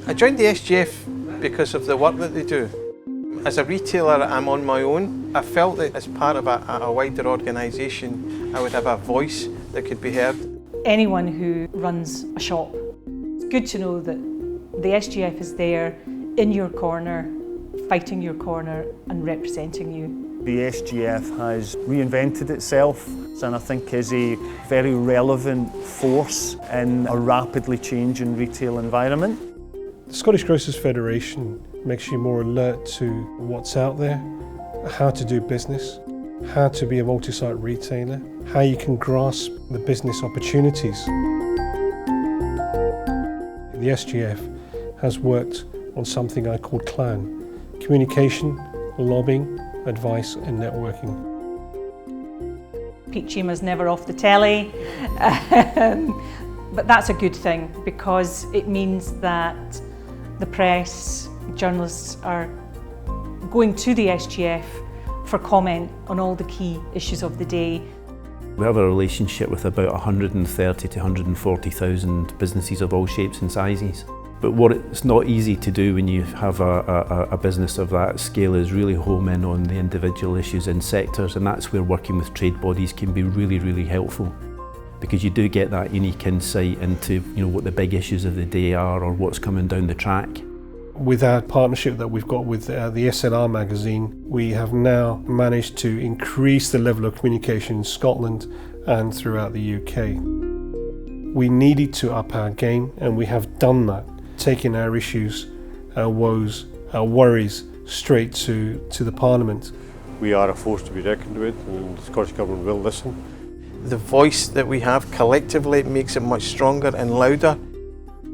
I joined the SGF because of the work that they do. As a retailer, I'm on my own. I felt that as part of a wider organisation, I would have a voice that could be heard. Anyone who runs a shop, it's good to know that the SGF is there in your corner, fighting your corner and representing you. The SGF has reinvented itself and I think is a very relevant force in a rapidly changing retail environment. The Scottish Grocers Federation makes you more alert to what's out there, how to do business, how to be a multi-site retailer, how you can grasp the business opportunities. The SGF has worked on something I call CLAN: communication, lobbying, advice and networking. Pete Chima's never off the telly, but that's a good thing because it means that the press, journalists are going to the SGF for comment on all the key issues of the day. We have a relationship with about 130 to 140,000 businesses of all shapes and sizes. But what it's not easy to do when you have a business of that scale is really home in on the individual issues in sectors, and that's where working with trade bodies can be really, really helpful. Because you do get that unique insight into what the big issues of the day are or what's coming down the track. With our partnership that we've got with the SLR magazine, we have now managed to increase the level of communication in Scotland and throughout the UK. We needed to up our game and we have done that, taking our issues, our woes, our worries straight to the Parliament. We are a force to be reckoned with and the Scottish Government will listen. The voice that we have collectively makes it much stronger and louder.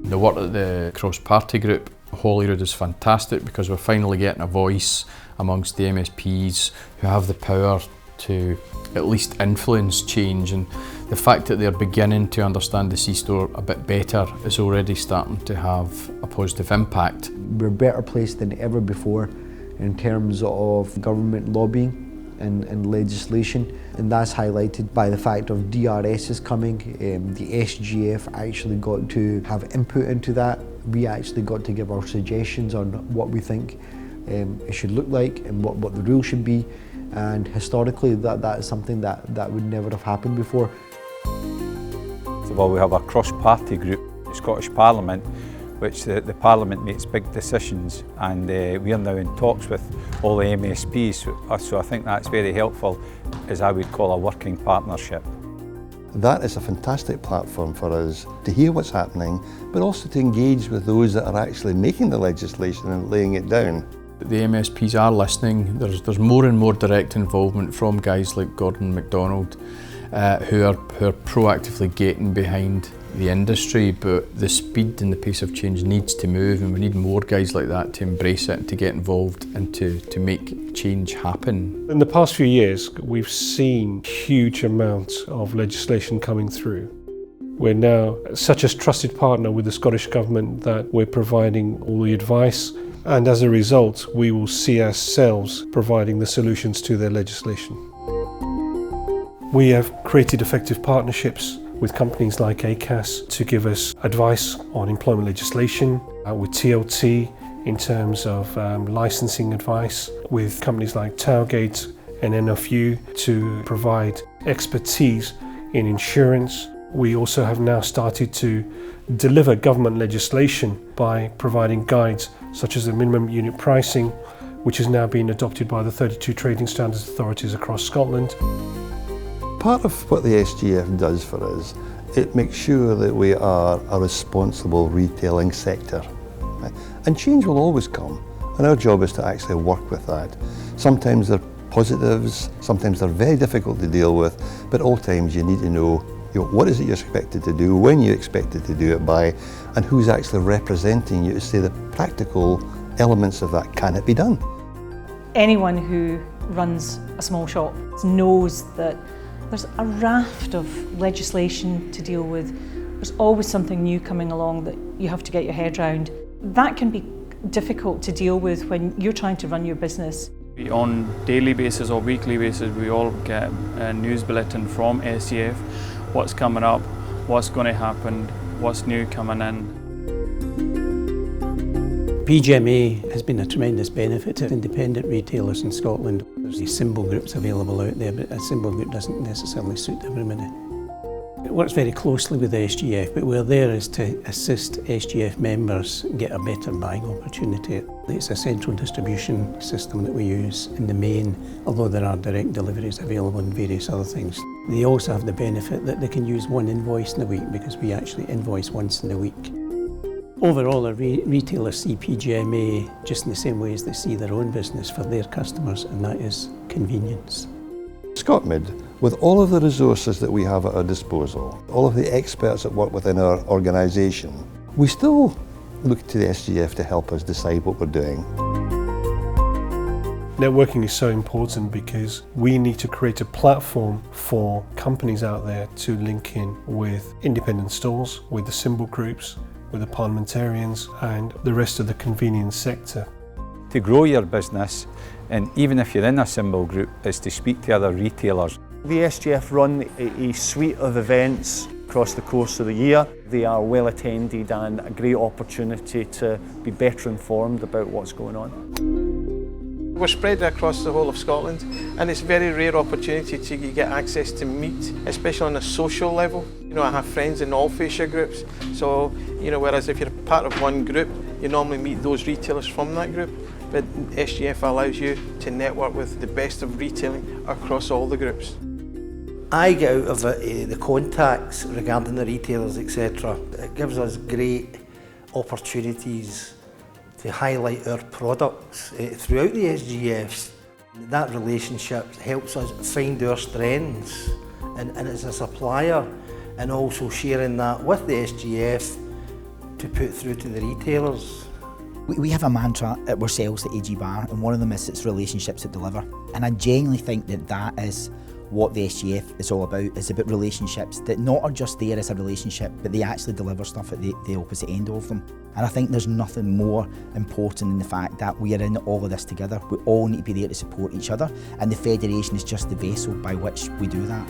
The work at the cross-party group, Holyrood, is fantastic because we're finally getting a voice amongst the MSPs who have the power to at least influence change, and the fact that they're beginning to understand the C-store a bit better is already starting to have a positive impact. We're better placed than ever before in terms of government lobbying and legislation, and that's highlighted by the fact of DRS is coming. The SGF actually got to have input into that. We actually got to give our suggestions on what we think it should look like and what the rules should be, and historically that is something that would never have happened before. Well, we have a cross-party group, the Scottish Parliament, which the Parliament makes big decisions, and we are now in talks with all the MSPs, so I think that's very helpful, as I would call a working partnership. That is a fantastic platform for us to hear what's happening, but also to engage with those that are actually making the legislation and laying it down. The MSPs are listening. There's more and more direct involvement from guys like Gordon MacDonald who are proactively getting behind the industry, but the speed and the pace of change needs to move, and we need more guys like that to embrace it and to get involved and to make change happen. In the past few years, we've seen huge amounts of legislation coming through. We're now such a trusted partner with the Scottish Government that we're providing all the advice, and as a result, we will see ourselves providing the solutions to their legislation. We have created effective partnerships with companies like ACAS to give us advice on employment legislation, with TLT in terms of licensing advice, with companies like Towergate and NFU to provide expertise in insurance. We also have now started to deliver government legislation by providing guides such as the minimum unit pricing, which is now being adopted by the 32 trading standards authorities across Scotland. Part of what the SGF does for us, it makes sure that we are a responsible retailing sector. And change will always come, and our job is to actually work with that. Sometimes they're positives, sometimes they're very difficult to deal with, but at all times you need to know what is it you're expected to do, when you're expected to do it by, and who's actually representing you to say the practical elements of that. Can it be done? Anyone who runs a small shop knows that there's a raft of legislation to deal with. There's always something new coming along that you have to get your head around. That can be difficult to deal with when you're trying to run your business. On daily basis or weekly basis, we all get a news bulletin from SGF, what's coming up, what's going to happen, what's new coming in. PGMA has been a tremendous benefit to independent retailers in Scotland. There's these symbol groups available out there, but a symbol group doesn't necessarily suit everybody. It works very closely with the SGF, but we're there is to assist SGF members get a better buying opportunity. It's a central distribution system that we use in the main, although there are direct deliveries available and various other things. They also have the benefit that they can use one invoice in a week because we actually invoice once in a week. Overall, our retailers see PGMA just in the same way as they see their own business for their customers, and that is convenience. ScotMid, with all of the resources that we have at our disposal, all of the experts that work within our organisation, we still look to the SGF to help us decide what we're doing. Networking is so important because we need to create a platform for companies out there to link in with independent stores, with the symbol groups, with the parliamentarians and the rest of the convenience sector. To grow your business, and even if you're in a symbol group, is to speak to other retailers. The SGF run a suite of events across the course of the year. They are well attended and a great opportunity to be better informed about what's going on. We're spread across the whole of Scotland, and it's a very rare opportunity to get access to meet, especially on a social level. You know, I have friends in all fascia groups, so, you know, whereas if you're part of one group, you normally meet those retailers from that group, but SGF allows you to network with the best of retailing across all the groups. I get out of it the contacts regarding the retailers, etc. It gives us great opportunities to highlight our products throughout the SGFs. That relationship helps us find our strengths and as a supplier, and also sharing that with the SGF to put through to the retailers. We have a mantra at ourselves at AG Bar, and one of them is it's relationships that deliver. And I genuinely think that that is what the SGF is all about. It's about relationships that not are just there as a relationship, but they actually deliver stuff at the opposite end of them. And I think there's nothing more important than the fact that we are in all of this together. We all need to be there to support each other, and the Federation is just the vessel by which we do that.